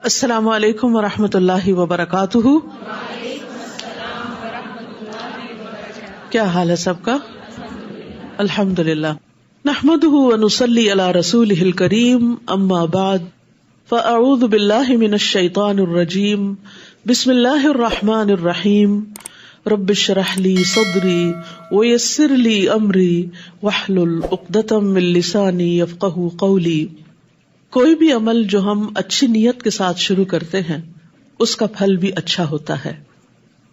السلام علیکم ورحمۃ اللہ وبرکاتہ. کیا حال ہے سب کا؟ الحمد للہ. نحمده ونصلی علی رسولہ الکریم. اما بعد فاعوذ باللہ من الشیطان الرجیم. بسم اللہ الرحمن الرحیم. رب اشرح لی صدری ویسر لی امری واحلل عقدۃ من لسانی یفقہوا قولی. کوئی بھی عمل جو ہم اچھی نیت کے ساتھ شروع کرتے ہیں اس کا پھل بھی اچھا ہوتا ہے،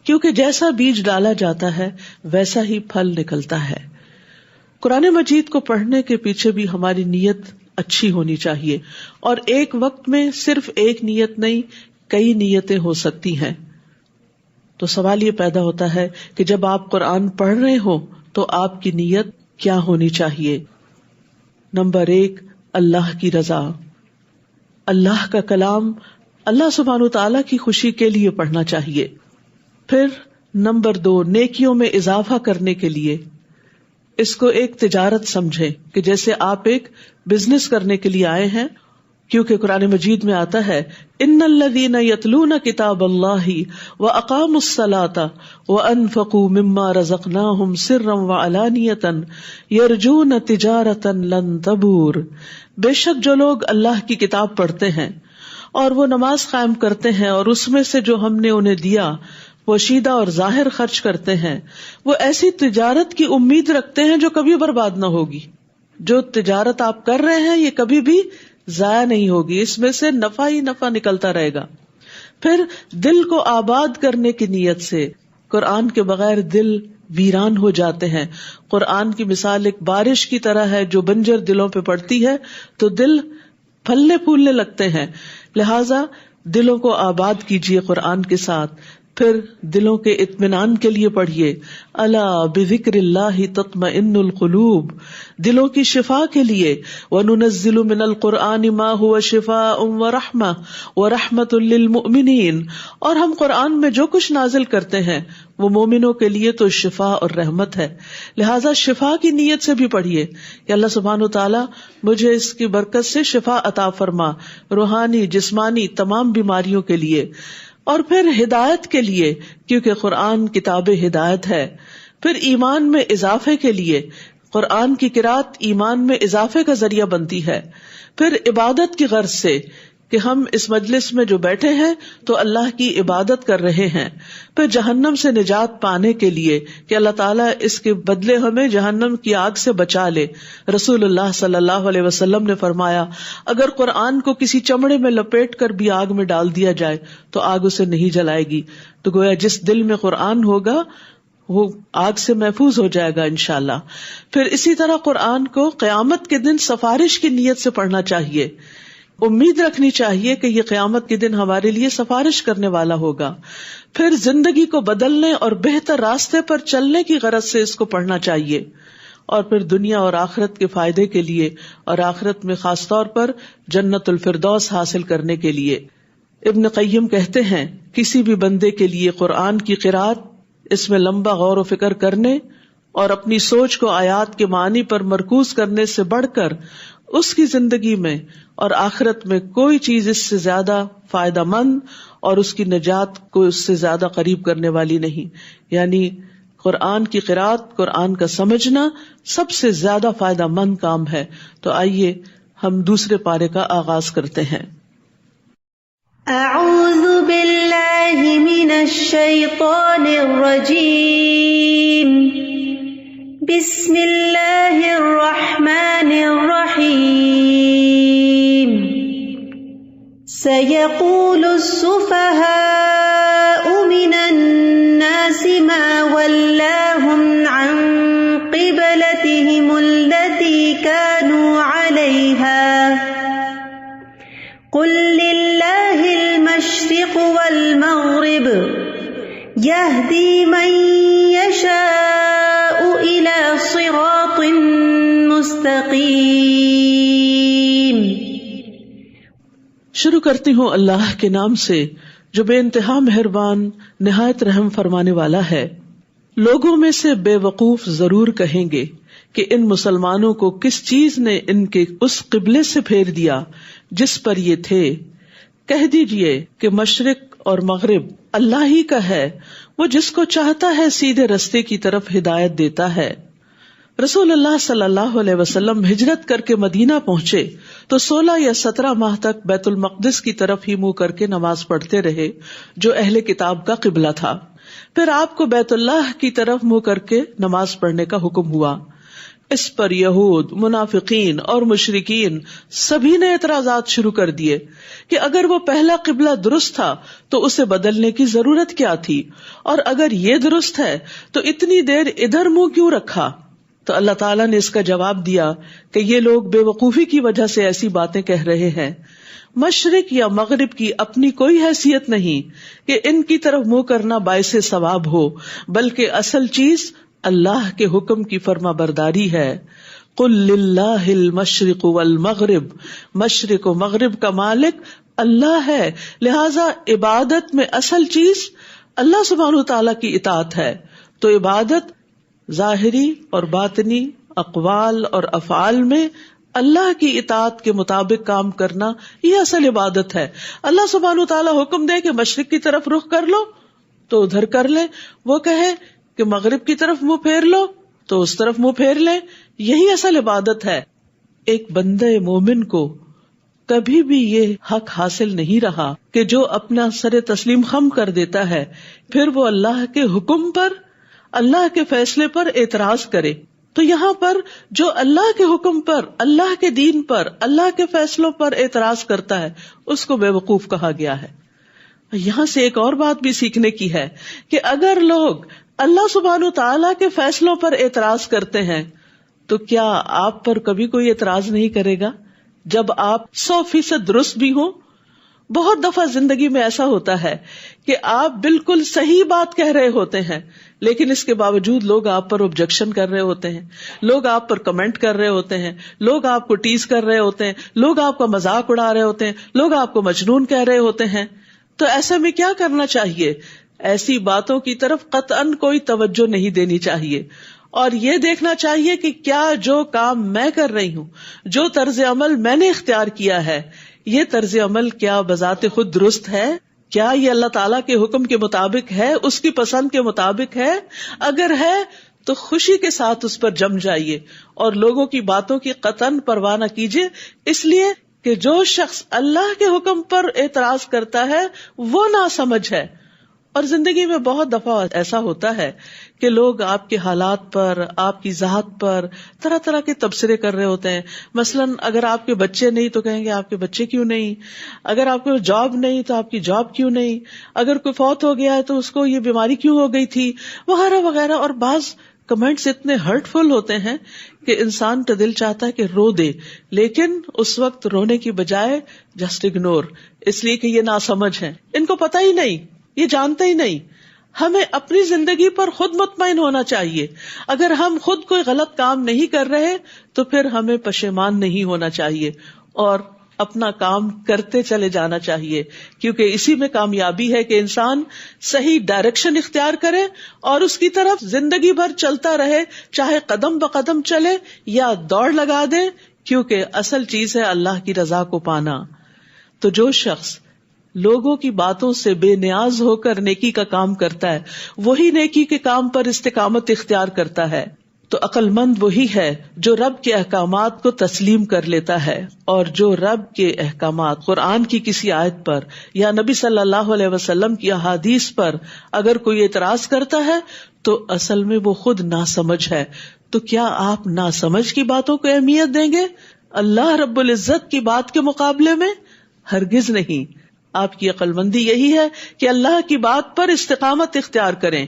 کیونکہ جیسا بیج ڈالا جاتا ہے ویسا ہی پھل نکلتا ہے. قرآن مجید کو پڑھنے کے پیچھے بھی ہماری نیت اچھی ہونی چاہیے، اور ایک وقت میں صرف ایک نیت نہیں، کئی نیتیں ہو سکتی ہیں. تو سوال یہ پیدا ہوتا ہے کہ جب آپ قرآن پڑھ رہے ہو تو آپ کی نیت کیا ہونی چاہیے؟ نمبر 1، اللہ کی رضا. اللہ کا کلام اللہ سبحانہ وتعالیٰ کی خوشی کے لیے پڑھنا چاہیے. پھر نمبر 2، نیکیوں میں اضافہ کرنے کے لیے. اس کو ایک تجارت سمجھیں کہ جیسے آپ ایک بزنس کرنے کے لیے آئے ہیں، کیونکہ قرآن مجید میں آتا ہے ان الذین یتلون کتاب اللہ واقاموا الصلاۃ وانفقوا مما رزقناہم سرا وعلانیۃ یرجون تجارۃ لن تبور. بے شک جو لوگ اللہ کی کتاب پڑھتے ہیں اور وہ نماز قائم کرتے ہیں اور اس میں سے جو ہم نے انہیں دیا پوشیدہ اور ظاہر خرچ کرتے ہیں، وہ ایسی تجارت کی امید رکھتے ہیں جو کبھی برباد نہ ہوگی. جو تجارت آپ کر رہے ہیں یہ کبھی بھی ضائع نہیں ہوگی، اس میں سے نفع ہی نفع نکلتا رہے گا. پھر دل کو آباد کرنے کی نیت سے. قرآن کے بغیر دل ویران ہو جاتے ہیں. قرآن کی مثال ایک بارش کی طرح ہے جو بنجر دلوں پہ پڑتی ہے تو دل پھلنے پھولنے لگتے ہیں. لہٰذا دلوں کو آباد کیجیے قرآن کے ساتھ. پھر دلوں کے اطمینان کے لیے پڑھیے الا بذکر اللہ تطمئن القلوب. دلوں کی شفا کے لیے وننزل من القرآن ما هو شفاء ورحمہ ورحمۃ للمؤمنین. اور ہم قرآن میں جو کچھ نازل کرتے ہیں وہ مومنوں کے لیے تو شفا اور رحمت ہے. لہٰذا شفا کی نیت سے بھی پڑھیے کہ اللہ سبحانہ وتعالی مجھے اس کی برکت سے شفا عطا فرما، روحانی جسمانی تمام بیماریوں کے لیے. اور پھر ہدایت کے لیے، کیونکہ قرآن کتاب ہدایت ہے. پھر ایمان میں اضافے کے لیے، قرآن کی قرأت ایمان میں اضافے کا ذریعہ بنتی ہے. پھر عبادت کی غرض سے کہ ہم اس مجلس میں جو بیٹھے ہیں تو اللہ کی عبادت کر رہے ہیں. پھر جہنم سے نجات پانے کے لیے کہ اللہ تعالیٰ اس کے بدلے ہمیں جہنم کی آگ سے بچا لے. رسول اللہ صلی اللہ علیہ وسلم نے فرمایا اگر قرآن کو کسی چمڑے میں لپیٹ کر بھی آگ میں ڈال دیا جائے تو آگ اسے نہیں جلائے گی. تو گویا جس دل میں قرآن ہوگا وہ آگ سے محفوظ ہو جائے گا انشاءاللہ. پھر اسی طرح قرآن کو قیامت کے دن سفارش کی نیت سے پڑھنا چاہیے. امید رکھنی چاہیے کہ یہ قیامت کے دن ہمارے لیے سفارش کرنے والا ہوگا. پھر زندگی کو بدلنے اور بہتر راستے پر چلنے کی غرض سے اس کو پڑھنا چاہیے. اور پھر دنیا اور آخرت کے فائدے کے لیے اور آخرت میں خاص طور پر جنت الفردوس حاصل کرنے کے لیے. ابن قیم کہتے ہیں کسی بھی بندے کے لیے قرآن کی قرأت، اس میں لمبا غور و فکر کرنے اور اپنی سوچ کو آیات کے معنی پر مرکوز کرنے سے بڑھ کر اس کی زندگی میں اور آخرت میں کوئی چیز اس سے زیادہ فائدہ مند اور اس کی نجات کو اس سے زیادہ قریب کرنے والی نہیں. یعنی قرآن کی قرأت، قرآن کا سمجھنا سب سے زیادہ فائدہ مند کام ہے. تو آئیے ہم دوسرے پارے کا آغاز کرتے ہیں. اعوذ باللہ من الشیطان الرجیم. بسم اللہ الرحمن الرحیم. سيقول السفهاء من الناس ما ولاهم عن قبلتهم التي كانوا عليها قل لله المشرق والمغرب يهدي من يشاء إلى صراط مستقيم. شروع کرتی ہوں اللہ کے نام سے جو بے انتہا مہربان نہایت رحم فرمانے والا ہے. لوگوں میں سے بے وقوف ضرور کہیں گے کہ ان مسلمانوں کو کس چیز نے ان کے اس قبلے سے پھیر دیا جس پر یہ تھے کہہ دیجئے کہ مشرق اور مغرب اللہ ہی کا ہے، وہ جس کو چاہتا ہے سیدھے رستے کی طرف ہدایت دیتا ہے۔ رسول اللہ صلی اللہ علیہ وسلم ہجرت کر کے مدینہ پہنچے تو 16 یا 17 ماہ تک بیت المقدس کی طرف ہی منہ کر کے نماز پڑھتے رہے، جو اہل کتاب کا قبلہ تھا۔ پھر آپ کو بیت اللہ کی طرف منہ کر کے نماز پڑھنے کا حکم ہوا۔ اس پر یہود، منافقین اور مشرکین سبھی نے اعتراضات شروع کر دیے کہ اگر وہ پہلا قبلہ درست تھا تو اسے بدلنے کی ضرورت کیا تھی، اور اگر یہ درست ہے تو اتنی دیر ادھر منہ کیوں رکھا؟ تو اللہ تعالیٰ نے اس کا جواب دیا کہ یہ لوگ بے وقوفی کی وجہ سے ایسی باتیں کہہ رہے ہیں۔ مشرق یا مغرب کی اپنی کوئی حیثیت نہیں کہ ان کی طرف منہ کرنا باعث ثواب ہو، بلکہ اصل چیز اللہ کے حکم کی فرما برداری ہے۔ قل للہ المشرق والمغرب، مشرق و مغرب کا مالک اللہ ہے، لہذا عبادت میں اصل چیز اللہ سبحانہ وتعالیٰ کی اطاعت ہے۔ تو عبادت ظاہری اور باطنی اقوال اور افعال میں اللہ کی اطاعت کے مطابق کام کرنا، یہ اصل عبادت ہے۔ اللہ سبحانہ وتعالیٰ حکم دے کہ مشرق کی طرف رخ کر لو تو ادھر کر لے، وہ کہے کہ مغرب کی طرف منہ پھیر لو تو اس طرف منہ پھیر لے، یہی اصل عبادت ہے۔ ایک بندہ مومن کو کبھی بھی یہ حق حاصل نہیں رہا کہ جو اپنا سر تسلیم خم کر دیتا ہے پھر وہ اللہ کے حکم پر، اللہ کے فیصلے پر اعتراض کرے۔ تو یہاں پر جو اللہ کے حکم پر، اللہ کے دین پر، اللہ کے فیصلوں پر اعتراض کرتا ہے اس کو بے وقوف کہا گیا ہے۔ یہاں سے ایک اور بات بھی سیکھنے کی ہے کہ اگر لوگ اللہ سبحانہ تعالیٰ کے فیصلوں پر اعتراض کرتے ہیں تو کیا آپ پر کبھی کوئی اعتراض نہیں کرے گا جب آپ 100% درست بھی ہوں؟ بہت دفعہ زندگی میں ایسا ہوتا ہے کہ آپ بالکل صحیح بات کہہ رہے ہوتے ہیں لیکن اس کے باوجود لوگ آپ پر آبجیکشن کر رہے ہوتے ہیں، لوگ آپ پر کمنٹ کر رہے ہوتے ہیں، لوگ آپ کو ٹیز کر رہے ہوتے ہیں، لوگ آپ کا مذاق اڑا رہے ہوتے ہیں، لوگ آپ کو مجنون کہہ رہے ہوتے ہیں۔ تو ایسے میں کیا کرنا چاہیے؟ ایسی باتوں کی طرف قطعاً کوئی توجہ نہیں دینی چاہیے، اور یہ دیکھنا چاہیے کہ کیا جو کام میں کر رہی ہوں، جو طرز عمل میں نے اختیار کیا ہے، یہ طرز عمل کیا بذات خود درست ہے؟ کیا یہ اللہ تعالیٰ کے حکم کے مطابق ہے، اس کی پسند کے مطابق ہے؟ اگر ہے تو خوشی کے ساتھ اس پر جم جائیے اور لوگوں کی باتوں کی قطعاً پرواہ نہ کیجیے، اس لیے کہ جو شخص اللہ کے حکم پر اعتراض کرتا ہے وہ ناسمجھ ہے۔ اور زندگی میں بہت دفعہ ایسا ہوتا ہے کہ لوگ آپ کے حالات پر، آپ کی ذات پر طرح طرح کے تبصرے کر رہے ہوتے ہیں۔ مثلاً اگر آپ کے بچے نہیں تو کہیں گے آپ کے بچے کیوں نہیں، اگر آپ کو جاب نہیں تو آپ کی جاب کیوں نہیں، اگر کوئی فوت ہو گیا ہے تو اس کو یہ بیماری کیوں ہو گئی تھی، وغیرہ وغیرہ۔ اور بعض کمنٹس اتنے ہرٹ فل ہوتے ہیں کہ انسان کا دل چاہتا ہے کہ رو دے، لیکن اس وقت رونے کی بجائے جسٹ اگنور، اس لیے کہ یہ ناسمجھ ہے، ان کو پتہ ہی نہیں، یہ جانتے ہی نہیں۔ ہمیں اپنی زندگی پر خود مطمئن ہونا چاہیے۔ اگر ہم خود کوئی غلط کام نہیں کر رہے تو پھر ہمیں پشیمان نہیں ہونا چاہیے اور اپنا کام کرتے چلے جانا چاہیے، کیونکہ اسی میں کامیابی ہے کہ انسان صحیح ڈائریکشن اختیار کرے اور اس کی طرف زندگی بھر چلتا رہے، چاہے قدم بقدم چلے یا دوڑ لگا دے، کیونکہ اصل چیز ہے اللہ کی رضا کو پانا۔ تو جو شخص لوگوں کی باتوں سے بے نیاز ہو کر نیکی کا کام کرتا ہے وہی نیکی کے کام پر استقامت اختیار کرتا ہے۔ تو عقل مند وہی ہے جو رب کے احکامات کو تسلیم کر لیتا ہے، اور جو رب کے احکامات قرآن کی کسی آیت پر یا نبی صلی اللہ علیہ وسلم کی احادیث پر اگر کوئی اعتراض کرتا ہے تو اصل میں وہ خود ناسمجھ ہے۔ تو کیا آپ ناسمجھ کی باتوں کو اہمیت دیں گے اللہ رب العزت کی بات کے مقابلے میں؟ ہرگز نہیں۔ آپ کی عقل مندی یہی ہے کہ اللہ کی بات پر استقامت اختیار کریں۔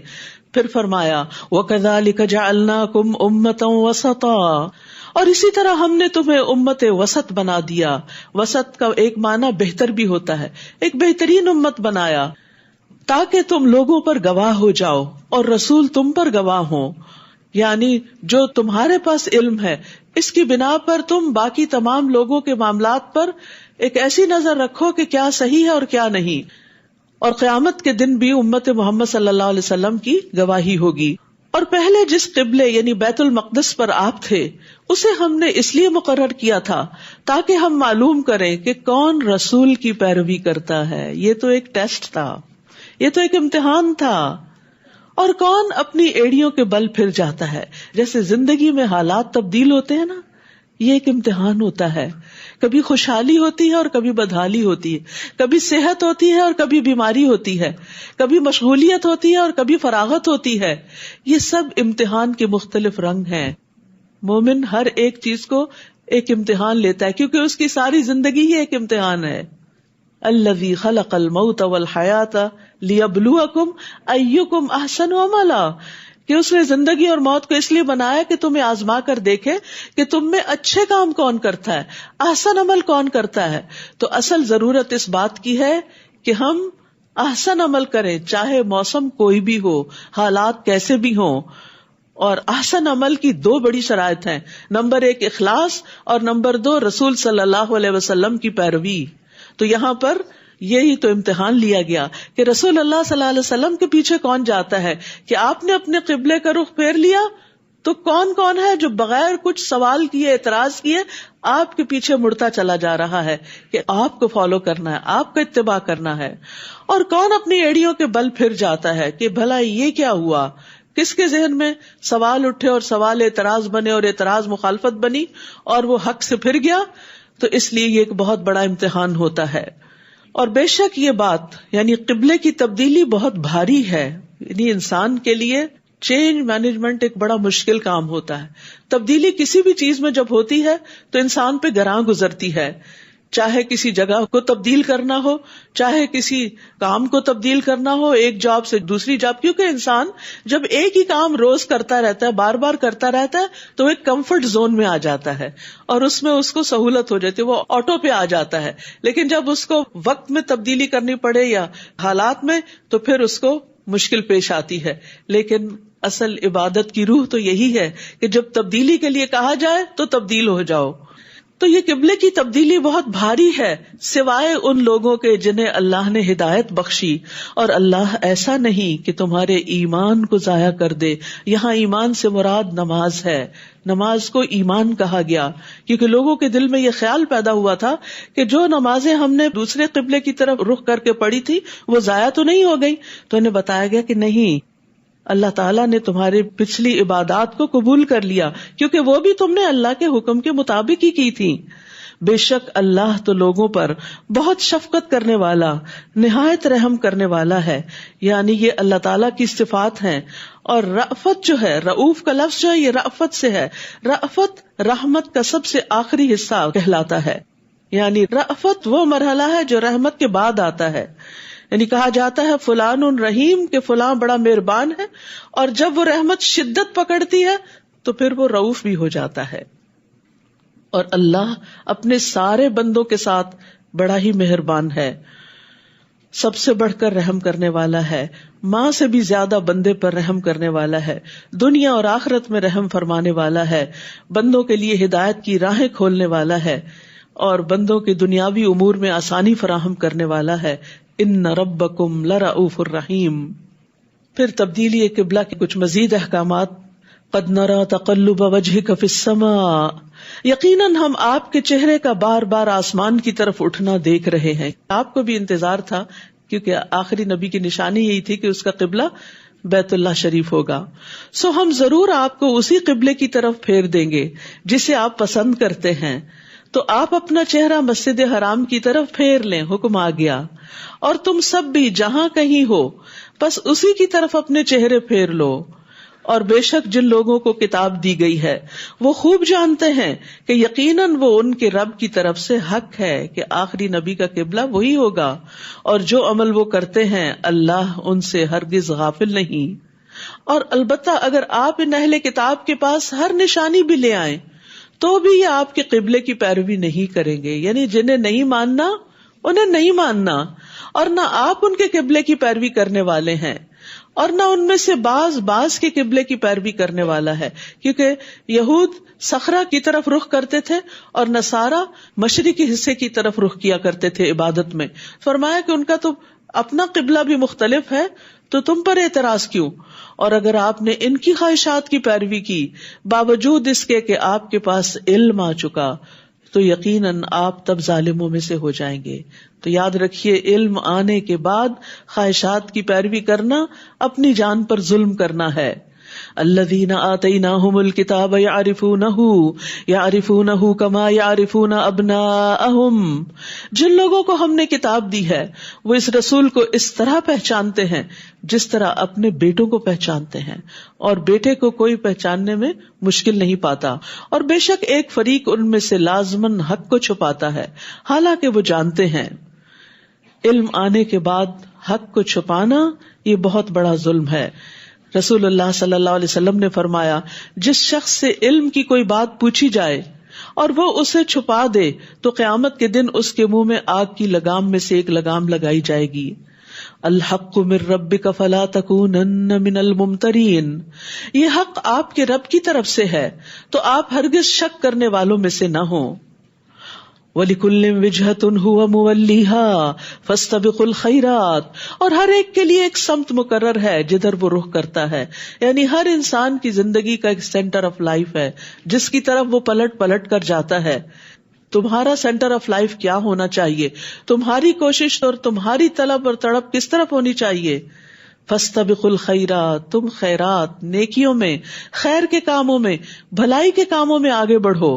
پھر فرمایا وَكَذَلِكَ جَعَلْنَاكُمْ أُمَّةً وَسَطًا، اور اسی طرح ہم نے تمہیں امت وسط بنا دیا۔ وسط کا ایک معنی بہتر بھی ہوتا ہے، ایک بہترین امت بنایا تاکہ تم لوگوں پر گواہ ہو جاؤ اور رسول تم پر گواہ ہوں، یعنی جو تمہارے پاس علم ہے اس کی بنا پر تم باقی تمام لوگوں کے معاملات پر ایک ایسی نظر رکھو کہ کیا صحیح ہے اور کیا نہیں، اور قیامت کے دن بھی امت محمد صلی اللہ علیہ وسلم کی گواہی ہوگی۔ اور پہلے جس قبلے یعنی بیت المقدس پر آپ تھے اسے ہم نے اس لیے مقرر کیا تھا تاکہ ہم معلوم کریں کہ کون رسول کی پیروی کرتا ہے. یہ تو ایک ٹیسٹ تھا، یہ تو ایک امتحان تھا. اور کون اپنی ایڑیوں کے بل پھر جاتا ہے. جیسے زندگی میں حالات تبدیل ہوتے ہیں نا، یہ ایک امتحان ہوتا ہے. کبھی خوشحالی ہوتی ہے اور کبھی بدحالی ہوتی ہے، کبھی صحت ہوتی ہے اور کبھی بیماری ہوتی ہے، کبھی مشغولیت ہوتی ہے اور کبھی فراغت ہوتی ہے. یہ سب امتحان کے مختلف رنگ ہیں. مومن ہر ایک چیز کو ایک امتحان لیتا ہے کیونکہ اس کی ساری زندگی ہی ایک امتحان ہے. الذی خلق الموت والحیات لیبلوکم ایکم احسن عملا، کہ اس نے زندگی اور موت کو اس لیے بنایا کہ تمہیں آزما کر دیکھے کہ تم میں اچھے کام کون کرتا ہے، احسن عمل کون کرتا ہے. تو اصل ضرورت اس بات کی ہے کہ ہم احسن عمل کریں، چاہے موسم کوئی بھی ہو، حالات کیسے بھی ہوں. اور احسن عمل کی دو بڑی شرائط ہیں، نمبر 1 اخلاص اور نمبر 2 رسول صلی اللہ علیہ وسلم کی پیروی. تو یہاں پر یہی تو امتحان لیا گیا کہ رسول اللہ صلی اللہ علیہ وسلم کے پیچھے کون جاتا ہے. کہ آپ نے اپنے قبلے کا رخ پھیر لیا تو کون کون ہے جو بغیر کچھ سوال کیے، اعتراض کیے آپ کے پیچھے مڑتا چلا جا رہا ہے کہ آپ کو فالو کرنا ہے، آپ کا اتباع کرنا ہے. اور کون اپنی ایڑیوں کے بل پھر جاتا ہے کہ بھلا یہ کیا ہوا، کس کے ذہن میں سوال اٹھے اور سوال اعتراض بنے اور اعتراض مخالفت بنی اور وہ حق سے پھر گیا. تو اس لیے یہ ایک بہت بڑا امتحان ہوتا ہے. اور بے شک یہ بات یعنی قبلے کی تبدیلی بہت بھاری ہے. یعنی انسان کے لیے چینج مینجمنٹ ایک بڑا مشکل کام ہوتا ہے. تبدیلی کسی بھی چیز میں جب ہوتی ہے تو انسان پہ گراں گزرتی ہے، چاہے کسی جگہ کو تبدیل کرنا ہو، چاہے کسی کام کو تبدیل کرنا ہو، ایک جاب سے دوسری جاب. کیونکہ انسان جب ایک ہی کام روز کرتا رہتا ہے، بار بار کرتا رہتا ہے، تو ایک کمفرٹ زون میں آ جاتا ہے اور اس میں اس کو سہولت ہو جاتی ہے، وہ آٹو پہ آ جاتا ہے. لیکن جب اس کو وقت میں تبدیلی کرنی پڑے یا حالات میں، تو پھر اس کو مشکل پیش آتی ہے. لیکن اصل عبادت کی روح تو یہی ہے کہ جب تبدیلی کے لیے کہا جائے تو تبدیل ہو جاؤ. تو یہ قبلے کی تبدیلی بہت بھاری ہے، سوائے ان لوگوں کے جنہیں اللہ نے ہدایت بخشی. اور اللہ ایسا نہیں کہ تمہارے ایمان کو ضائع کر دے. یہاں ایمان سے مراد نماز ہے. نماز کو ایمان کہا گیا کیونکہ لوگوں کے دل میں یہ خیال پیدا ہوا تھا کہ جو نمازیں ہم نے دوسرے قبلے کی طرف رخ کر کے پڑھی تھی وہ ضائع تو نہیں ہو گئی. تو انہیں بتایا گیا کہ نہیں، اللہ تعالیٰ نے تمہاری پچھلی عبادات کو قبول کر لیا کیونکہ وہ بھی تم نے اللہ کے حکم کے مطابق ہی کی تھی. بے شک اللہ تو لوگوں پر بہت شفقت کرنے والا، نہایت رحم کرنے والا ہے. یعنی یہ اللہ تعالیٰ کی صفات ہیں. اور رأفت جو ہے، رؤوف کا لفظ جو ہے یہ رأفت سے ہے. رأفت رحمت کا سب سے آخری حصہ کہلاتا ہے. یعنی رأفت وہ مرحلہ ہے جو رحمت کے بعد آتا ہے. یعنی کہا جاتا ہے فلان رحیم، کہ فلاں بڑا مہربان ہے، اور جب وہ رحمت شدت پکڑتی ہے تو پھر وہ رؤوف بھی ہو جاتا ہے. اور اللہ اپنے سارے بندوں کے ساتھ بڑا ہی مہربان ہے، سب سے بڑھ کر رحم کرنے والا ہے، ماں سے بھی زیادہ بندے پر رحم کرنے والا ہے، دنیا اور آخرت میں رحم فرمانے والا ہے، بندوں کے لیے ہدایت کی راہیں کھولنے والا ہے اور بندوں کے دنیاوی امور میں آسانی فراہم کرنے والا ہے. ان ربکم لرؤوف الرحیم. پھر تبدیلی قبلہ کے کچھ مزید احکامات. قد نرى تقلب وجهك في السماء، یقیناً ہم آپ کے چہرے کا بار بار آسمان کی طرف اٹھنا دیکھ رہے ہیں. آپ کو بھی انتظار تھا کیونکہ آخری نبی کی نشانی یہی تھی کہ اس کا قبلہ بیت اللہ شریف ہوگا. سو ہم ضرور آپ کو اسی قبلے کی طرف پھیر دیں گے جسے آپ پسند کرتے ہیں. تو آپ اپنا چہرہ مسجد حرام کی طرف پھیر لیں، حکم آ گیا. اور تم سب بھی جہاں کہیں ہو بس اسی کی طرف اپنے چہرے پھیر لو. اور بے شک جن لوگوں کو کتاب دی گئی ہے وہ خوب جانتے ہیں کہ یقیناً وہ ان کے رب کی طرف سے حق ہے کہ آخری نبی کا قبلہ وہی ہوگا، اور جو عمل وہ کرتے ہیں اللہ ان سے ہرگز غافل نہیں. اور البتہ اگر آپ ان اہل کتاب کے پاس ہر نشانی بھی لے آئیں تو بھی یہ آپ کے قبلے کی پیروی نہیں کریں گے. یعنی جنہیں نہیں ماننا انہیں نہیں ماننا، اور نہ آپ ان کے قبلے کی پیروی کرنے والے ہیں، اور نہ ان میں سے بعض کے قبلے کی پیروی کرنے والا ہے. کیونکہ یہود صخرہ کی طرف رخ کرتے تھے اور نصارہ مشرقی حصے کی طرف رخ کیا کرتے تھے عبادت میں. فرمایا کہ ان کا تو اپنا قبلہ بھی مختلف ہے، تو تم پر اعتراض کیوں؟ اور اگر آپ نے ان کی خواہشات کی پیروی کی باوجود اس کے کہ آپ کے پاس علم آ چکا، تو یقیناً آپ تب ظالموں میں سے ہو جائیں گے. تو یاد رکھیے، علم آنے کے بعد خواہشات کی پیروی کرنا اپنی جان پر ظلم کرنا ہے. الذین آتیناہم الکتاب یعرفونہ کما یعرفون ابناءہم، جن لوگوں کو ہم نے کتاب دی ہے وہ اس رسول کو اس طرح پہچانتے ہیں جس طرح اپنے بیٹوں کو پہچانتے ہیں، اور بیٹے کو کوئی پہچاننے میں مشکل نہیں پاتا. اور بے شک ایک فریق ان میں سے لازماً حق کو چھپاتا ہے حالانکہ وہ جانتے ہیں. علم آنے کے بعد حق کو چھپانا یہ بہت بڑا ظلم ہے. رسول اللہ صلی اللہ علیہ وسلم نے فرمایا، جس شخص سے علم کی کوئی بات پوچھی جائے اور وہ اسے چھپا دے تو قیامت کے دن اس کے منہ میں آگ کی لگام میں سے ایک لگام لگائی جائے گی. الحق من ربک فلا تکونن من الممترین، یہ حق آپ کے رب کی طرف سے ہے تو آپ ہرگز شک کرنے والوں میں سے نہ ہوں. وَلِكُلٍّ وِجْهَةٌ هُوَ مُوَلِّيهَا فَاسْتَبِقُوا الْخَيْرَاتِ، اور ہر ایک کے لیے ایک سمت مقرر ہے جدھر وہ رخ کرتا ہے. یعنی ہر انسان کی زندگی کا ایک سینٹر آف لائف ہے جس کی طرف وہ پلٹ پلٹ کر جاتا ہے. تمہارا سینٹر آف لائف کیا ہونا چاہیے؟ تمہاری کوشش اور تمہاری طلب اور تڑپ کس طرف ہونی چاہیے؟ فَاسْتَبِقُوا الْخَيْرَاتِ، تم خیرات، نیکیوں میں، خیر کے کاموں میں، بھلائی کے کاموں میں آگے بڑھو.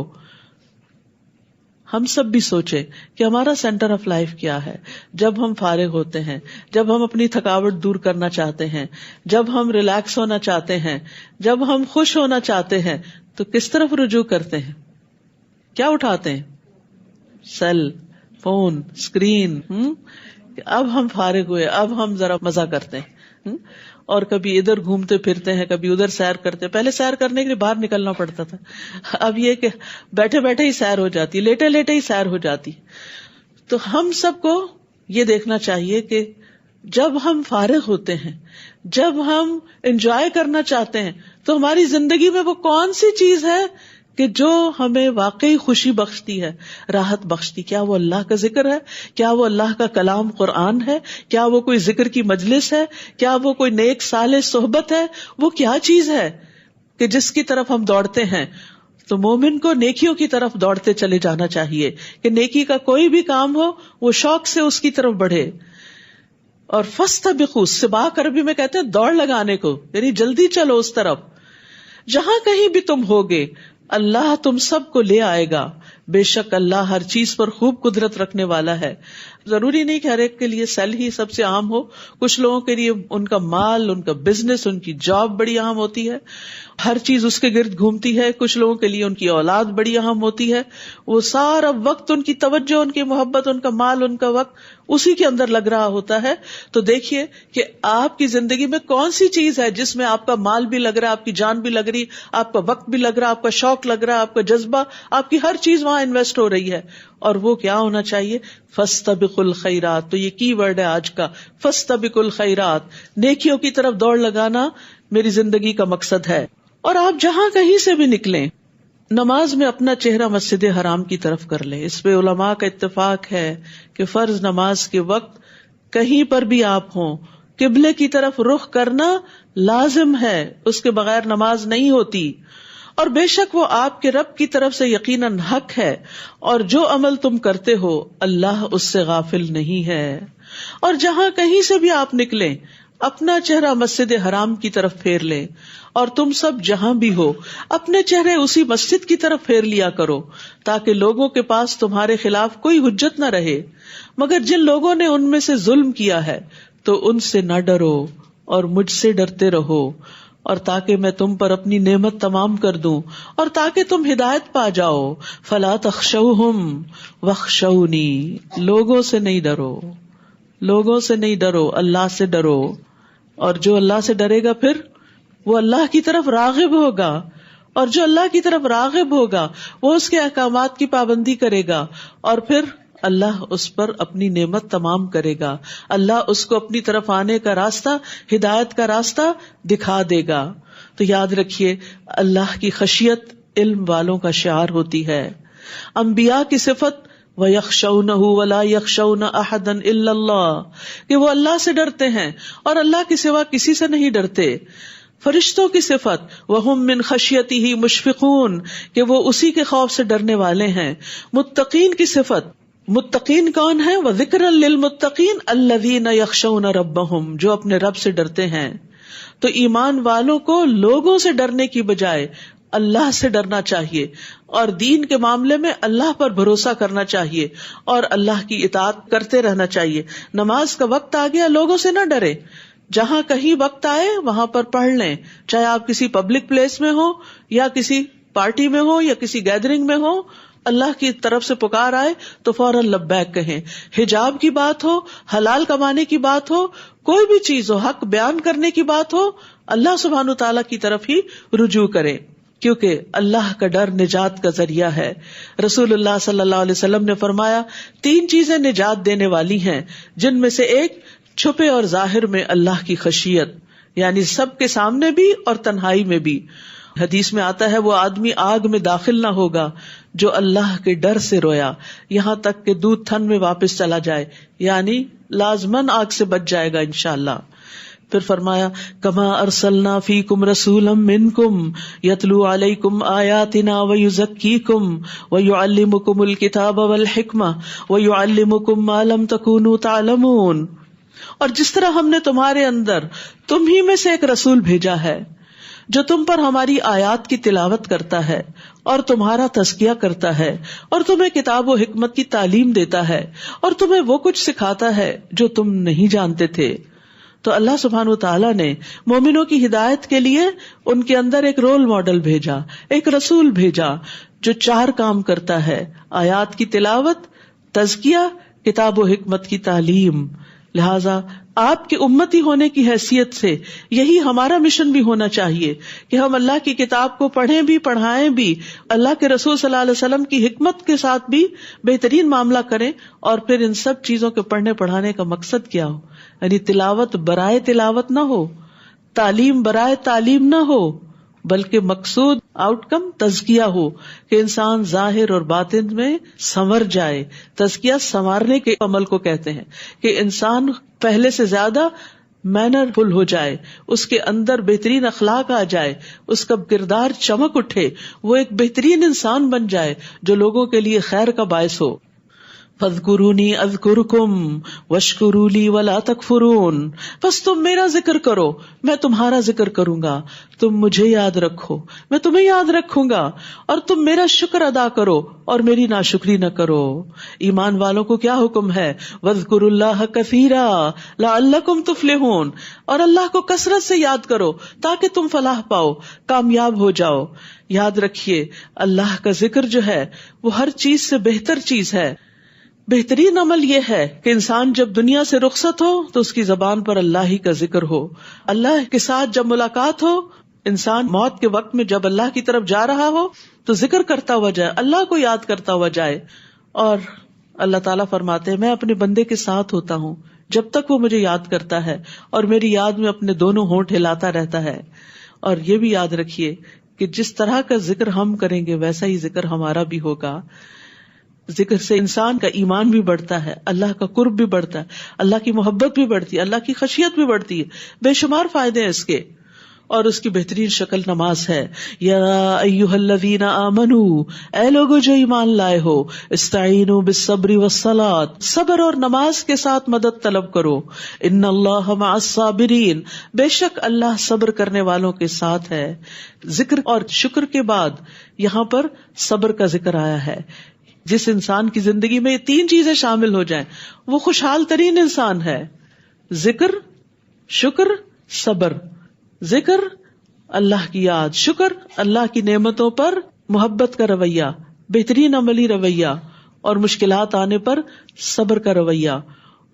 ہم سب بھی سوچیں کہ ہمارا سینٹر آف لائف کیا ہے. جب ہم فارغ ہوتے ہیں، جب ہم اپنی تھکاوٹ دور کرنا چاہتے ہیں، جب ہم ریلیکس ہونا چاہتے ہیں، جب ہم خوش ہونا چاہتے ہیں، تو کس طرف رجوع کرتے ہیں؟ کیا اٹھاتے ہیں؟ Cell phone, screen. اب ہم فارغ ہوئے، اب ہم ذرا مزہ کرتے ہیں، اور کبھی ادھر گھومتے پھرتے ہیں، کبھی ادھر سیر کرتے ہیں. پہلے سیر کرنے کے لیے باہر نکلنا پڑتا تھا، اب یہ کہ بیٹھے بیٹھے ہی سیر ہو جاتی، لیٹے لیٹے ہی سیر ہو جاتی. تو ہم سب کو یہ دیکھنا چاہیے کہ جب ہم فارغ ہوتے ہیں، جب ہم انجوائے کرنا چاہتے ہیں، تو ہماری زندگی میں وہ کون سی چیز ہے کہ جو ہمیں واقعی خوشی بخشتی ہے، راحت بخشتی؟ کیا وہ اللہ کا ذکر ہے؟ کیا وہ اللہ کا کلام قرآن ہے؟ کیا وہ کوئی ذکر کی مجلس ہے؟ کیا وہ کوئی نیک صالح صحبت ہے؟ وہ کیا چیز ہے کہ جس کی طرف ہم دوڑتے ہیں؟ تو مومن کو نیکیوں کی طرف دوڑتے چلے جانا چاہیے کہ نیکی کا کوئی بھی کام ہو وہ شوق سے اس کی طرف بڑھے. اور فاستبقوا، سباق عربی میں کہتے ہیں دوڑ لگانے کو، یعنی جلدی چلو اس طرف. جہاں کہیں بھی تم ہوگے اللہ تم سب کو لے آئے گا. بے شک اللہ ہر چیز پر خوب قدرت رکھنے والا ہے. ضروری نہیں کہ ہر ایک کے لیے سیل ہی سب سے اہم ہو. کچھ لوگوں کے لیے ان کا مال، ان کا بزنس، ان کی جاب بڑی اہم ہوتی ہے، ہر چیز اس کے گرد گھومتی ہے. کچھ لوگوں کے لیے ان کی اولاد بڑی اہم ہوتی ہے، وہ سارا وقت، ان کی توجہ، ان کی محبت، ان کا مال، ان کا وقت اسی کے اندر لگ رہا ہوتا ہے. تو دیکھیے کہ آپ کی زندگی میں کون سی چیز ہے جس میں آپ کا مال بھی لگ رہا ہے، آپ کی جان بھی لگ رہی، آپ کا وقت بھی لگ رہا، آپ کا شوق لگ رہا، آپ کا جذبہ، آپ کی ہر چیز وہاں انویسٹ ہو رہی ہے. اور وہ کیا ہونا چاہیے؟ فاستبقوا الخیرات. تو یہ کی ورڈ ہے آج کا، فاستبقوا الخیرات. نیکیوں کی طرف دوڑ لگانا میری زندگی کا مقصد ہے. اور آپ جہاں کہیں سے بھی نکلیں، نماز میں اپنا چہرہ مسجد حرام کی طرف کر لیں. اس پہ علماء کا اتفاق ہے کہ فرض نماز کے وقت کہیں پر بھی آپ ہوں، قبلے کی طرف رخ کرنا لازم ہے، اس کے بغیر نماز نہیں ہوتی. اور بے شک وہ آپ کے رب کی طرف سے یقیناً حق ہے، اور جو عمل تم کرتے ہو اللہ اس سے غافل نہیں ہے. اور جہاں کہیں سے بھی آپ نکلیں اپنا چہرہ مسجد حرام کی طرف پھیر لیں. اور تم سب جہاں بھی ہو اپنے چہرے اسی مسجد کی طرف پھیر لیا کرو تاکہ لوگوں کے پاس تمہارے خلاف کوئی حجت نہ رہے. مگر جن لوگوں نے ان میں سے ظلم کیا ہے تو ان سے نہ ڈرو اور مجھ سے ڈرتے رہو، اور تاکہ میں تم پر اپنی نعمت تمام کر دوں اور تاکہ تم ہدایت پا جاؤ. فلا تخشوہم واخشونی، لوگوں سے نہیں ڈرو، لوگوں سے نہیں ڈرو، اللہ سے ڈرو. اور جو اللہ سے ڈرے گا پھر وہ اللہ کی طرف راغب ہوگا، اور جو اللہ کی طرف راغب ہوگا وہ اس کے احکامات کی پابندی کرے گا، اور پھر اللہ اس پر اپنی نعمت تمام کرے گا. اللہ اس کو اپنی طرف آنے کا راستہ، ہدایت کا راستہ دکھا دے گا. تو یاد رکھیے اللہ کی خشیت علم والوں کا شعار ہوتی ہے. انبیاء کی صفت وَيَخْشَوْنَهُ وَلَا يَخْشَوْنَ أَحَدًا إِلَّا اللَّهَ، کہ وہ اللہ سے ڈرتے ہیں اور اللہ کے سوا کسی سے نہیں ڈرتے. فرشتوں کی صفت وَهُم مِّن خَشْيَتِهِ مُشْفِقُونَ، کہ وہ اسی کے خوف سے ڈرنے والے ہیں. متقین کی صفت، متقین کون ہیں؟ وَذِكْرًا لِّلْمُتَّقِينَ الَّذِينَ يَخْشَوْنَ رَبَّهُم، جو اپنے رب سے ڈرتے ہیں. تو ایمان والوں کو لوگوں سے ڈرنے کی بجائے اللہ سے ڈرنا چاہیے، اور دین کے معاملے میں اللہ پر بھروسہ کرنا چاہیے اور اللہ کی اطاعت کرتے رہنا چاہیے. نماز کا وقت آ گیا، لوگوں سے نہ ڈرے، جہاں کہیں وقت آئے وہاں پر پڑھ لیں، چاہے آپ کسی پبلک پلیس میں ہو یا کسی پارٹی میں ہو یا کسی گیدرنگ میں ہو. اللہ کی طرف سے پکار آئے تو فوراً لبیک کہیں. حجاب کی بات ہو، حلال کمانے کی بات ہو، کوئی بھی چیز ہو، حق بیان کرنے کی بات ہو، اللہ سبحانہ تعالیٰ کی طرف ہی رجوع کرے، کیونکہ اللہ کا ڈر نجات کا ذریعہ ہے. رسول اللہ صلی اللہ علیہ وسلم نے فرمایا 3 چیزیں نجات دینے والی ہیں، جن میں سے ایک چھپے اور ظاہر میں اللہ کی خشیت، یعنی سب کے سامنے بھی اور تنہائی میں بھی. حدیث میں آتا ہے وہ آدمی آگ میں داخل نہ ہوگا جو اللہ کے ڈر سے رویا، یہاں تک کہ دودھ تھن میں واپس چلا جائے، یعنی لازمن آگ سے بچ جائے گا انشاءاللہ. پھر فرمایا کما ارسلنا فیکم رسولا منکم یتلو علیکم آیاتنا ویزکیکم ویعلمکم الکتاب والحکمہ ویعلمکم ما لم تکونوا تعلمون. اور جس طرح ہم نے تمہارے اندر تم ہی میں سے ایک رسول بھیجا ہے جو تم پر ہماری آیات کی تلاوت کرتا ہے اور تمہارا تزکیہ کرتا ہے اور تمہیں کتاب و حکمت کی تعلیم دیتا ہے اور تمہیں وہ کچھ سکھاتا ہے جو تم نہیں جانتے تھے. تو اللہ سبحانہ وتعالیٰ نے مومنوں کی ہدایت کے لیے ان کے اندر ایک رول ماڈل بھیجا، ایک رسول بھیجا جو 4 کام کرتا ہے: آیات کی تلاوت، تزکیہ، کتاب و حکمت کی تعلیم. لہذا آپ کے امتی ہونے کی حیثیت سے یہی ہمارا مشن بھی ہونا چاہیے کہ ہم اللہ کی کتاب کو پڑھیں بھی، پڑھائیں بھی، اللہ کے رسول صلی اللہ علیہ وسلم کی حکمت کے ساتھ بھی بہترین معاملہ کریں. اور پھر ان سب چیزوں کے پڑھنے پڑھانے کا مقصد کیا ہو؟ یعنی تلاوت برائے تلاوت نہ ہو، تعلیم برائے تعلیم نہ ہو، بلکہ مقصود آؤٹ کم تزکیہ ہو کہ انسان ظاہر اور باطن میں سنور جائے. تزکیہ سنوارنے کے عمل کو کہتے ہیں کہ انسان پہلے سے زیادہ مینر فل ہو جائے، اس کے اندر بہترین اخلاق آ جائے، اس کا کردار چمک اٹھے، وہ ایک بہترین انسان بن جائے جو لوگوں کے لیے خیر کا باعث ہو. فَاذْكُرُونِي أَذْكُرْكُمْ وَاشْكُرُوا لِي وَلَا تَكْفُرُونَ. بس تم میرا ذکر کرو، میں تمہارا ذکر کروں گا. تم مجھے یاد رکھو، میں تمہیں یاد رکھوں گا، اور تم میرا شکر ادا کرو اور میری ناشکری نہ کرو. ایمان والوں کو کیا حکم ہے؟ وَاذْكُرُوا اللَّهَ كَثِيرًا لَعَلَّكُمْ تُفْلِحُونَ. اور اللہ کو کثرت سے یاد کرو تاکہ تم فلاح پاؤ، کامیاب ہو جاؤ. یاد رکھیے اللہ کا ذکر جو ہے وہ ہر چیز سے بہتر چیز ہے. بہترین عمل یہ ہے کہ انسان جب دنیا سے رخصت ہو تو اس کی زبان پر اللہ ہی کا ذکر ہو. اللہ کے ساتھ جب ملاقات ہو، انسان موت کے وقت میں جب اللہ کی طرف جا رہا ہو تو ذکر کرتا ہوا جائے، اللہ کو یاد کرتا ہوا جائے. اور اللہ تعالیٰ فرماتے ہیں میں اپنے بندے کے ساتھ ہوتا ہوں جب تک وہ مجھے یاد کرتا ہے اور میری یاد میں اپنے دونوں ہونٹ ہلاتا رہتا ہے. اور یہ بھی یاد رکھیے کہ جس طرح کا ذکر ہم کریں گے ویسا ہی ذکر ہمارا بھی ہوگا. ذکر سے انسان کا ایمان بھی بڑھتا ہے، اللہ کا قرب بھی بڑھتا ہے، اللہ کی محبت بھی بڑھتی ہے، اللہ کی خشیت بھی بڑھتی ہے. بے شمار فائدے ہیں اس کے. اور اس کی بہترین شکل نماز ہے. یا ایھا الذین آمنوا، اے لوگو جو ایمان لائے ہو، استعینوا بالصبر والصلاۃ، صبر اور نماز کے ساتھ مدد طلب کرو. ان اللہ مع الصابرین، بے شک اللہ صبر کرنے والوں کے ساتھ ہے. ذکر اور شکر کے بعد یہاں پر صبر کا ذکر آیا ہے. جس انسان کی زندگی میں یہ 3 چیزیں شامل ہو جائیں وہ خوشحال ترین انسان ہے. ذکر، شکر، صبر. ذکر اللہ کی یاد، شکر اللہ کی نعمتوں پر محبت کا رویہ، بہترین عملی رویہ، اور مشکلات آنے پر صبر کا رویہ.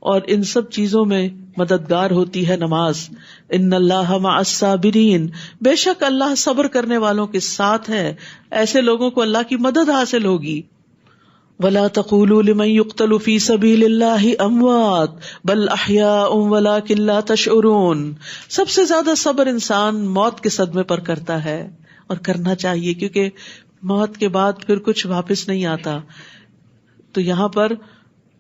اور ان سب چیزوں میں مددگار ہوتی ہے نماز. ان اللہ مع الصابرین، بے شک اللہ صبر کرنے والوں کے ساتھ ہے. ایسے لوگوں کو اللہ کی مدد حاصل ہوگی. وَلَا تَقُولُوا لِمَن يُقْتَلُ فِي سَبِيلِ اللَّهِ أَمْوَاتٌ بَلْ أَحْيَاءٌ وَلَٰكِن لَّا تَشْعُرُونَ. سب سے زیادہ صبر انسان موت کے صدمے پر کرتا ہے، اور کرنا چاہیے، کیونکہ موت کے بعد پھر کچھ واپس نہیں آتا. تو یہاں پر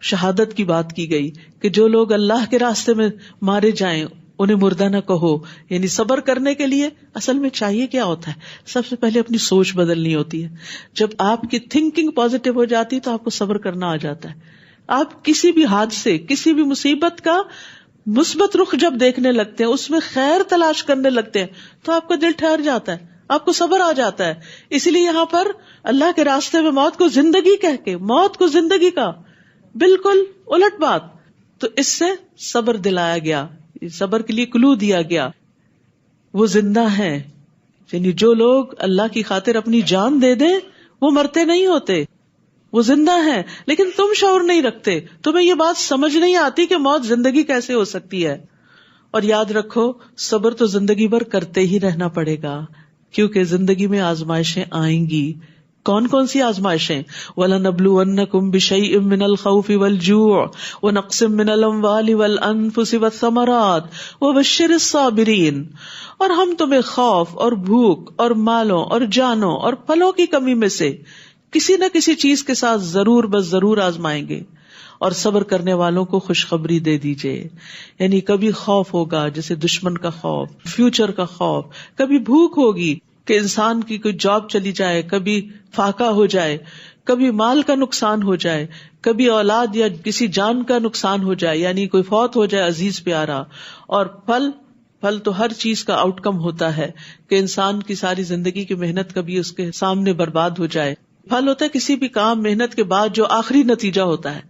شہادت کی بات کی گئی کہ جو لوگ اللہ کے راستے میں مارے جائیں انہیں مردہ نہ کہو. یعنی صبر کرنے کے لیے اصل میں چاہیے کیا ہوتا ہے؟ سب سے پہلے اپنی سوچ بدلنی ہوتی ہے. جب آپ کی تھنکنگ پازیٹیو ہو جاتی تو آپ کو صبر کرنا آ جاتا ہے. آپ کسی بھی حادثے، کسی بھی مصیبت کا مثبت رخ جب دیکھنے لگتے ہیں، اس میں خیر تلاش کرنے لگتے ہیں تو آپ کا دل ٹھہر جاتا ہے، آپ کو صبر آ جاتا ہے. اسی لیے یہاں پر اللہ کے راستے میں موت کو زندگی کہہ کے، موت کو زندگی کا بالکل الٹ بات، تو اس سے صبر دلایا گیا، صبر کے لیے کلو دیا گیا. وہ زندہ ہے، یعنی جو لوگ اللہ کی خاطر اپنی جان دے دیں وہ مرتے نہیں ہوتے، وہ زندہ ہے. لیکن تم شعور نہیں رکھتے، تمہیں یہ بات سمجھ نہیں آتی کہ موت زندگی کیسے ہو سکتی ہے. اور یاد رکھو صبر تو زندگی بھر کرتے ہی رہنا پڑے گا، کیونکہ زندگی میں آزمائشیں آئیں گی. کون کون سی آزمائشیں؟ وَلَنَبْلُوَنَّكُمْ بِشَيْءٍ مِّنَ الْخَوْفِ وَالْجُوعِ وَنَقْصٍ مِّنَ الْأَمْوَالِ وَالْأَنفُسِ وَالثَّمَرَاتِ وَبَشِّرِ الصَّابِرِينَ. اور ہم تمہیں خوف اور بھوک اور مالوں اور جانوں اور پھلوں کی کمی میں سے کسی نہ کسی چیز کے ساتھ ضرور بس ضرور آزمائیں گے، اور صبر کرنے والوں کو خوشخبری دے دیجئے. یعنی کبھی خوف ہوگا جیسے دشمن کا خوف، فیوچر کا خوف، کبھی بھوک ہوگی کہ انسان کی کوئی جاب چلی جائے، کبھی فاقہ ہو جائے، کبھی مال کا نقصان ہو جائے، کبھی اولاد یا کسی جان کا نقصان ہو جائے، یعنی کوئی فوت ہو جائے عزیز پیارا. اور پھل تو ہر چیز کا آؤٹ کم ہوتا ہے کہ انسان کی ساری زندگی کی محنت کبھی اس کے سامنے برباد ہو جائے. پھل ہوتا ہے کسی بھی کام محنت کے بعد جو آخری نتیجہ ہوتا ہے،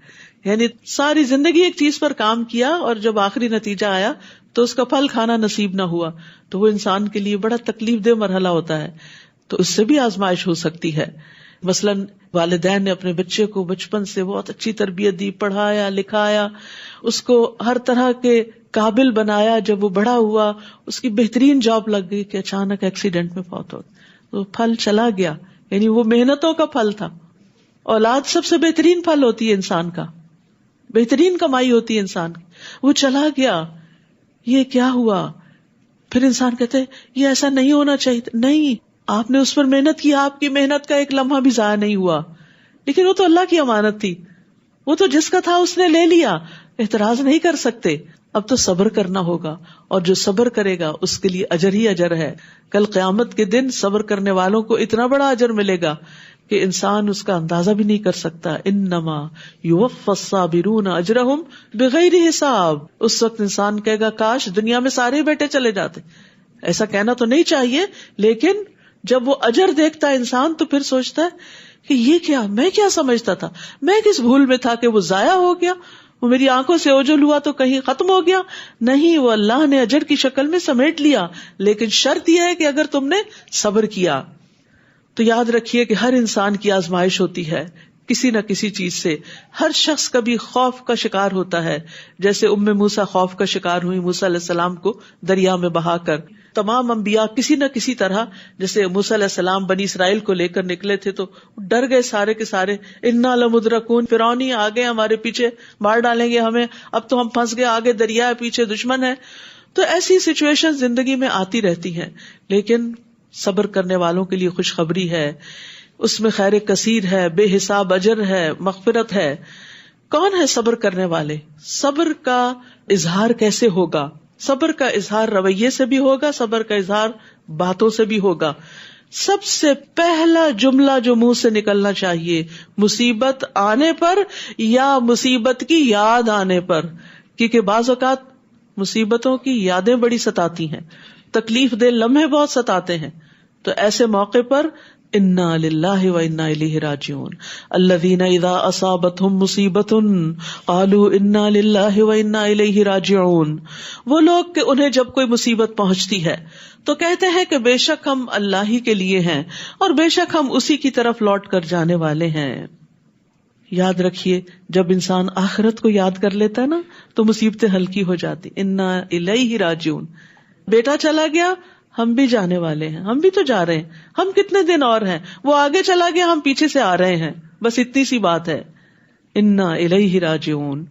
یعنی ساری زندگی ایک چیز پر کام کیا اور جب آخری نتیجہ آیا تو اس کا پھل کھانا نصیب نہ ہوا تو وہ انسان کے لیے بڑا تکلیف دہ مرحلہ ہوتا ہے. تو اس سے بھی آزمائش ہو سکتی ہے. مثلاً والدین نے اپنے بچے کو بچپن سے بہت اچھی تربیت دی، پڑھایا لکھایا، اس کو ہر طرح کے قابل بنایا. جب وہ بڑا ہوا اس کی بہترین جاب لگ گئی کہ اچانک ایکسیڈنٹ میں فوت ہو تو پھل چلا گیا، یعنی وہ محنتوں کا پھل تھا. اولاد سب سے بہترین پھل ہوتی ہے انسان کا، بہترین کمائی ہوتی ہے انسان کی. وہ چلا گیا، یہ کیا ہوا؟ پھر انسان کہتے ہیں یہ ایسا نہیں ہونا چاہیے. نہیں، آپ نے اس پر محنت کی، آپ کی محنت کا ایک لمحہ بھی ضائع نہیں ہوا. لیکن وہ تو اللہ کی امانت تھی، وہ تو جس کا تھا اس نے لے لیا، اعتراض نہیں کر سکتے. اب تو صبر کرنا ہوگا، اور جو صبر کرے گا اس کے لیے اجر ہی اجر ہے. کل قیامت کے دن صبر کرنے والوں کو اتنا بڑا اجر ملے گا کہ انسان اس کا اندازہ بھی نہیں کر سکتا. انما یوفی الصابرون اجرہم بغیر حساب. اس وقت انسان کہے گا کاش دنیا میں سارے بیٹے چلے جاتے. ایسا کہنا تو نہیں چاہیے، لیکن جب وہ اجر دیکھتا ہے انسان تو پھر سوچتا ہے کہ یہ کیا، میں کیا سمجھتا تھا، میں کس بھول میں تھا کہ وہ ضائع ہو گیا، وہ میری آنکھوں سے اوجھل ہوا تو کہیں ختم ہو گیا. نہیں، وہ اللہ نے اجر کی شکل میں سمیٹ لیا، لیکن شرط یہ ہے کہ اگر تم نے صبر کیا. تو یاد رکھیے کہ ہر انسان کی آزمائش ہوتی ہے کسی نہ کسی چیز سے. ہر شخص کبھی خوف کا شکار ہوتا ہے، جیسے موسیٰ خوف کا شکار ہوئی موسیٰ علیہ السلام کو دریا میں بہا کر. تمام انبیاء کسی نہ کسی طرح، جیسے موسیٰ علیہ السلام بنی اسرائیل کو لے کر نکلے تھے تو ڈر گئے سارے کے سارے. انا لمدرکون، فرعونی آگے ہمارے پیچھے مار ڈالیں گے ہمیں، اب تو ہم پھنس گئے، آگے دریا ہے پیچھے دشمن ہے. تو ایسی سچویشن زندگی میں آتی رہتی ہیں، لیکن صبر کرنے والوں کے لیے خوشخبری ہے، اس میں خیر کثیر ہے، بے حساب اجر ہے، مغفرت ہے. کون ہے صبر کرنے والے؟ صبر کا اظہار کیسے ہوگا؟ صبر کا اظہار رویے سے بھی ہوگا، صبر کا اظہار باتوں سے بھی ہوگا. سب سے پہلا جملہ جو منہ سے نکلنا چاہیے مصیبت آنے پر یا مصیبت کی یاد آنے پر، کیونکہ بعض اوقات مصیبتوں کی یادیں بڑی ستاتی ہیں، تکلیف دہ لمحے بہت ستاتے ہیں. تو ایسے موقع پر انا للہ و انا الیہ راجعون. الذین اذا اصابتهم مصیبۃ قالوا انا للہ و انا الیہ راجعون. وہ لوگ کہ انہیں جب کوئی مصیبت پہنچتی ہے تو کہتے ہیں کہ بے شک ہم اللہ ہی کے لیے ہیں اور بے شک ہم اسی کی طرف لوٹ کر جانے والے ہیں. یاد رکھیے جب انسان آخرت کو یاد کر لیتا ہے نا تو مصیبتیں ہلکی ہو جاتی. انا الیہ راجعون. بیٹا چلا گیا، ہم بھی جانے والے ہیں، ہم بھی تو جا رہے ہیں، ہم کتنے دن اور ہیں، وہ آگے چلا گیا، ہم پیچھے سے آ رہے ہیں، بس اتنی سی بات ہے. انا الیہ راجعون.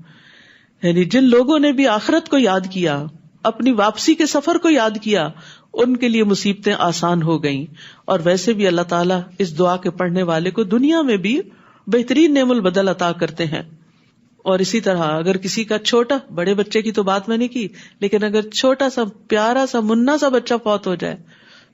یعنی جن لوگوں نے بھی آخرت کو یاد کیا، اپنی واپسی کے سفر کو یاد کیا، ان کے لیے مصیبتیں آسان ہو گئیں. اور ویسے بھی اللہ تعالیٰ اس دعا کے پڑھنے والے کو دنیا میں بھی بہترین نعم البدل عطا کرتے ہیں. اور اسی طرح اگر کسی کا چھوٹا، بڑے بچے کی تو بات میں نے کی، لیکن اگر چھوٹا سا پیارا سا منا سا بچہ فوت ہو جائے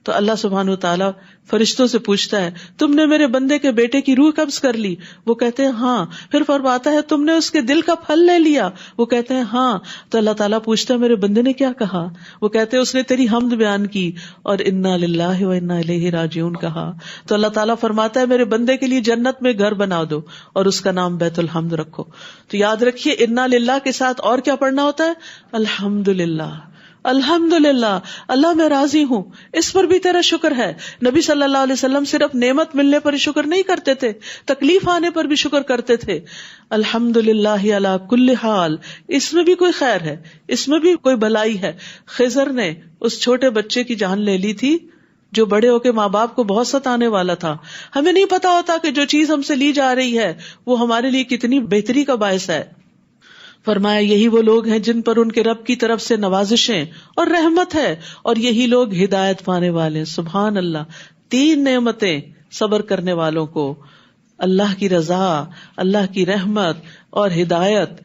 تو اللہ سبحانہ وتعالیٰ فرشتوں سے پوچھتا ہے تم نے میرے بندے کے بیٹے کی روح قبض کر لی؟ وہ کہتے ہیں ہاں. پھر فرماتا ہے تم نے اس کے دل کا پھل لے لیا؟ وہ کہتے ہیں ہاں. تو اللہ تعالیٰ پوچھتا ہے میرے بندے نے کیا کہا؟ وہ کہتے ہیں اس نے تیری حمد بیان کی اور انا للہ و انا الیہ راجعون کہا. تو اللہ تعالیٰ فرماتا ہے میرے بندے کے لیے جنت میں گھر بنا دو اور اس کا نام بیت الحمد رکھو. تو یاد رکھیے انا للہ کے ساتھ اور کیا پڑھنا ہوتا ہے؟ الحمد للہ. الحمد للہ، اللہ میں راضی ہوں، اس پر بھی تیرا شکر ہے. نبی صلی اللہ علیہ وسلم صرف نعمت ملنے پر شکر نہیں کرتے تھے، تکلیف آنے پر بھی شکر کرتے تھے. الحمد للہ علی کل حال، اس میں بھی کوئی خیر ہے، اس میں بھی کوئی بھلائی ہے. خضر نے اس چھوٹے بچے کی جان لے لی تھی جو بڑے ہو کے ماں باپ کو بہت ستانے والا تھا. ہمیں نہیں پتا ہوتا کہ جو چیز ہم سے لی جا رہی ہے وہ ہمارے لیے کتنی بہتری کا باعث ہے. فرمایا یہی وہ لوگ ہیں جن پر ان کے رب کی طرف سے نوازشیں اور رحمت ہے، اور یہی لوگ ہدایت پانے والے. سبحان اللہ. 3 نعمتیں صبر کرنے والوں کو، اللہ کی رضا، اللہ کی رحمت اور ہدایت،